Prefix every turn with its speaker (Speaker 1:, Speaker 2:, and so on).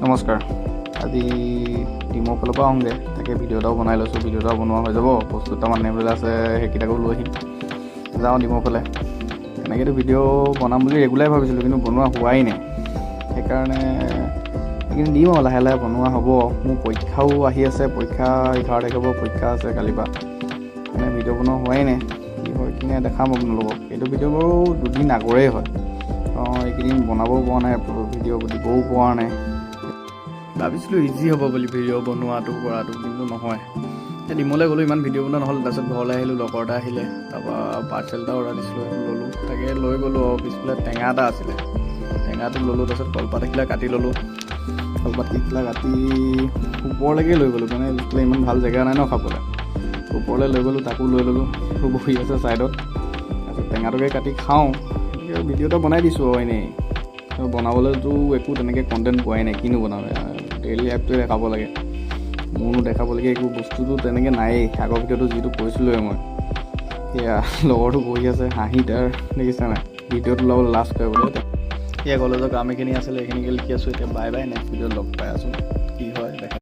Speaker 1: নমস্কাৰ। আজি টিমৰ ফালৰ পৰা আহোঁগৈ, তাকে ভিডিঅ' এটাও বনাই লৈছোঁ। ভিডিঅ' এটাও বনোৱা হৈ যাব, বস্তু দুটামান আনিবলৈ আছে, সেইকেইটাকো লৈ আহিম। যাওঁ টিমৰ ফালে। এনেকৈতো ভিডিঅ' বনাম বুলি ৰেগুলাৰ ভাবিছিলোঁ, কিন্তু বনোৱা হোৱাই নাই। সেইকাৰণে এইখিনি দিম আৰু লাহে লাহে বনোৱা হ'ব। মোৰ পৰীক্ষাও আহি আছে, পৰীক্ষা 11 তাৰিখৰ পৰা পৰীক্ষা আছে কালিৰ পৰা। মানে ভিডিঅ' বনোৱা হোৱাই নাই, কি হয় কি নাই দেখাম আপোনালোকক। এইটো ভিডিঅ' বাৰু 2 দিন আগৰেই হয়। এইকেইদিন বনাবও পৰা নাই, ভিডিঅ' দিবও পৰা নাই। ভাবিছিলোঁ ইজি হ'ব বুলি ভিডিঅ' বনোৱাটো কৰাটো, কিন্তু নহয়। ডিমলৈ গ'লোঁ, ইমান ভিডিঅ' বনোৱা নহ'ল। তাৰপিছত ঘৰলৈ আহিলোঁ, লগৰ এটা আহিলে, তাৰপৰা পাৰ্চেল এটা অৰ্ডাৰ দিছিলোঁ, সেইটো ল'লোঁ। তাকে লৈ গ'লোঁ আৰু পিছফালে টেঙা এটা আছিলে, টেঙাটো ল'লোঁ। তাৰপিছত কলপাত এখিলা কাটি ল'লোঁ, কলপাত কেইখিলা কাটি ওপৰলৈকে লৈ গ'লোঁ, মানে পিছফালে ইমান ভাল জেগা নাই ন খাবলৈ। ওপৰলৈ লৈ গ'লোঁ, তাকো লৈ ল'লোঁ। সেইটো বহি আছে ছাইডত। তাৰপিছত টেঙাটোকে কাটি খাওঁ। ভিডিঅ' এটা বনাই দিছোঁ আৰু এনেই। বনাবলৈতো একো তেনেকৈ কণ্টেণ্ট পোৱাই নাই, কিনো বনাওঁ। ডেইলি লাইফটোৱে দেখাব লাগে, মোৰনো দেখাবলগীয়া একো বস্তুটো তেনেকৈ নায়েই। আগৰ ভিডিঅ'টো যিটো কৈছিলোঁৱে মই, সেয়া লগৰটো বহি আছে, হাঁহি তাৰ দেখিছা নাই। ভিডিঅ'টো ওলাবলৈ লাষ্ট কৰিবলৈ সেয়া কলেজৰ কাম এইখিনি আছিলে, এইখিনিকে লিখি আছোঁ। এতিয়া বাই বাই, নেক্সট ভিডিঅ'ত লগ পাই আছোঁ। কি হয় দেখা।